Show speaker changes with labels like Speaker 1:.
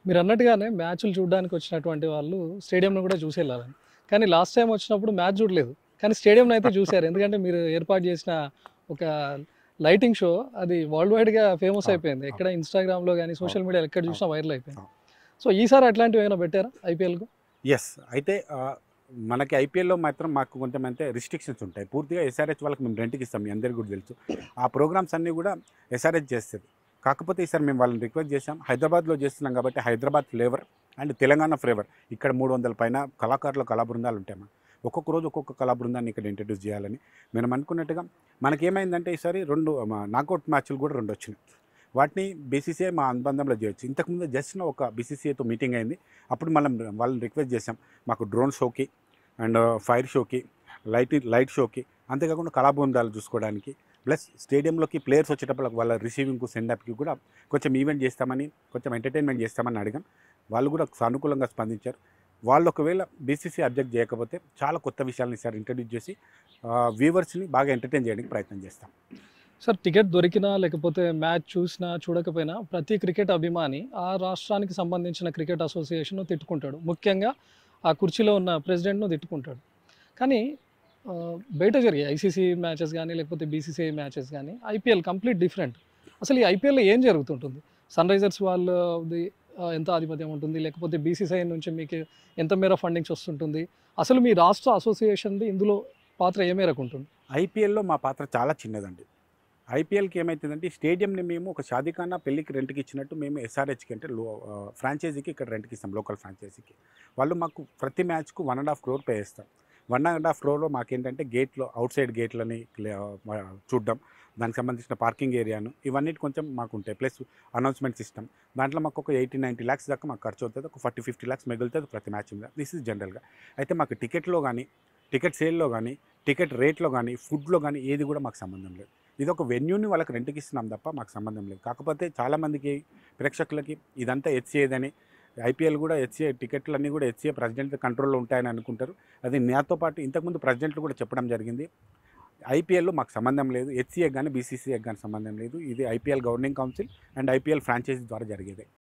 Speaker 1: మీరన్నట్టుగానే మ్యాచ్‌లు చూడ్డానికి వచ్చినటువంటి వాళ్ళు స్టేడియంను కూడా చూసెళ్ళాలని. కానీ లాస్ట్ టైమ్ వచ్చినప్పుడు మ్యాచ్ చూడలేదు. కానీ స్టేడియంనయితే చూసారు. ఎందుకంటే మీరు ఏర్పాటు చేసిన ఒక లైటింగ్ షో అది వరల్డ్ వైడ్‌గా ఫేమస్
Speaker 2: అవును.
Speaker 1: అయిపోయింది.
Speaker 2: అవును.
Speaker 1: ఎక్కడ ఇన్‌స్టాగ్రామ్‌లో గాని,
Speaker 2: అవును.
Speaker 1: సోషల్ మీడియాలో ఎక్కడ
Speaker 2: అవును.
Speaker 1: చూసినా వైరల్ అయిపోయింది.
Speaker 2: అవును.
Speaker 1: సో, ఈసారి అట్లాంటివేమైనా పెట్టారా ఐపీఎల్‌కు?
Speaker 2: యెస్. అయితే మనకి ఐపీఎల్‌లో మాత్రం మాకు కొంచెమంటే రిస్ట్రిక్షన్స్ ఉంటాయి. పూర్తిగా ఎస్ఆర్‌హెచ్ వాళ్ళకి మేము రెంట్‌కి ఇస్తాం. మీ అందరికి కూడా తెలుసు. ఆ ప్రోగ్రామ్స్ అన్నీ కూడా ఎస్ఆర్‌హెచ్ చేస్తది. కాకపోతే ఈసారి మేము వాళ్ళని రిక్వెస్ట్ చేశాం. హైదరాబాద్‌లో చేస్తున్నాం కాబట్టి Hyderabad flavour and Telangana flavour. ఇక్కడ 300 పైన కళాకారులు, కళా బృందాలు ఉంటాయమ్మా. ఒక్కొక్క రోజు ఒక్కొక్క కళా బృందాన్ని ఇక్కడ ఇంట్రడ్యూస్ చేయాలని మేము అనుకున్నట్టుగా మనకేమైందంటే ఈసారి 2 నాకౌట్ మ్యాచ్‌లు కూడా 2 వచ్చినాయి. వాటిని బీసీసీఐ మా అనుబంధంలో చేయొచ్చు. ఇంతకుముందు జస్ట్ ఒక బీసీసీఐతో మీటింగ్ అయింది. అప్పుడు మనం వాళ్ళని రిక్వెస్ట్ చేసాం. మాకు డ్రోన్ షోకి అండ్ ఫైర్ షోకి, లైట్ షోకి, అంతేకాకుండా కళాబృందాలు చూసుకోవడానికి, ప్లస్ స్టేడియంలోకి ప్లేయర్స్ వచ్చేటప్పుడు వాళ్ళ రిసీవింగ్‌కు, సెండప్‌కి కూడా కొంచెం ఈవెంట్ చేస్తామని, కొంచెం ఎంటర్‌టైన్‌మెంట్ చేస్తామని అడిగాం. వాళ్ళు కూడా సానుకూలంగా స్పందించారు. వాళ్ళు ఒకవేళ బీసీసీఐ అబ్జెక్ట్ చేయకపోతే చాలా కొత్త విషయాలను ఈసారి ఇంట్రడ్యూస్ చేసి వ్యూవర్స్‌ని బాగా ఎంటర్‌టైన్ చేయడానికి ప్రయత్నం చేస్తాం.
Speaker 1: సార్ టికెట్ దొరికినా, లేకపోతే మ్యాచ్ చూసినా, చూడకపోయినా ప్రతి క్రికెట్ అభిమాని ఆ రాష్ట్రానికి సంబంధించిన క్రికెట్ అసోసియేషన్‌ను తిట్టుకుంటాడు. ముఖ్యంగా ఆ కుర్చీలో ఉన్న ప్రెసిడెంట్‌ను తిట్టుకుంటాడు. కానీ బయట జరిగే ఐసీసీ మ్యాచెస్ గానీ, లేకపోతే బీసీసీఐ మ్యాచెస్ గానీ, ఐపీఎల్ కంప్లీట్ డిఫరెంట్. అసలు ఈ ఐపీఎల్‌లో ఏం జరుగుతుంటుంది? సన్‌రైజర్స్ వాళ్ళది ఎంత ఆధిపత్యం ఉంటుంది? లేకపోతే బీసీసీఐ నుంచి మీకు ఎంత మేర ఫండింగ్స్ వస్తుంటుంది? అసలు మీ రాష్ట్ర అసోసియేషన్‌ది ఇందులో పాత్ర ఏ మేరకు ఉంటుంది?
Speaker 2: ఐపీఎల్‌లో మా పాత్ర చాలా చిన్నదండి. ఐపీఎల్‌కి ఏమైతుందంటే స్టేడియంని మేము ఒక షాదీఖానా పెళ్ళికి రెంట్‌కి ఇచ్చినట్టు మేము ఎస్ఆర్‌హెచ్‌కి అంటే ఫ్రాంచైజీకి ఇక్కడ రెంట్‌కి ఇస్తాం లోకల్ ఫ్రాంచైజీకి. వాళ్ళు మాకు ప్రతి మ్యాచ్‌కు 1.5 క్రోర్ పే చేస్తారు. 1.5 క్రోర్‌లో మాకేంటంటే గేట్‌లో ఔట్ సైడ్ గేట్లని చూడడం, దానికి సంబంధించిన పార్కింగ్ ఏరియాను ఇవన్నిటి కొంచెం మాకుంటాయి. Plus announcement system. దాంట్లో మాకు ఒక 80-90 లాక్స్ దాకా మాకు ఖర్చు అవుతది. ఒక 40-50 లాక్స్ మిగులుతది ప్రతి మ్యాచ్ మీద. దిస్ ఈజ్ జనరల్‌గా. అయితే మాకు టికెట్‌లో గానీ, టికెట్ సేల్‌లో గానీ, టికెట్ రేట్‌లో గానీ, ఫుడ్‌లో గానీ ఏది కూడా మాకు సంబంధం లేదు. ఇదొక వెన్యూని వాళ్ళకి రెంట్‌కి ఇస్తున్నాం తప్ప మాకు సంబంధం లేదు. కాకపోతే చాలామందికి ప్రేక్షకులకి ఇదంతా హెచ్‌సీఏదని, ఐపీఎల్ కూడా హెచ్‌సీఏ టికెట్లన్నీ కూడా హెచ్‌సీఏ ప్రెసిడెంట్ కంట్రోల్‌లో ఉంటాయని అనుకుంటారు. అది నాతో పాటు ఇంతకుముందు ప్రెసిడెంట్లు కూడా చెప్పడం జరిగింది. ఐపీఎల్‌లో మాకు సంబంధం లేదు. హెచ్‌సీఏకి గానీ, బీసీసీఐకి గానీ సంబంధం లేదు. ఇది IPL governing council and IPL franchisee ద్వారా జరిగేదే.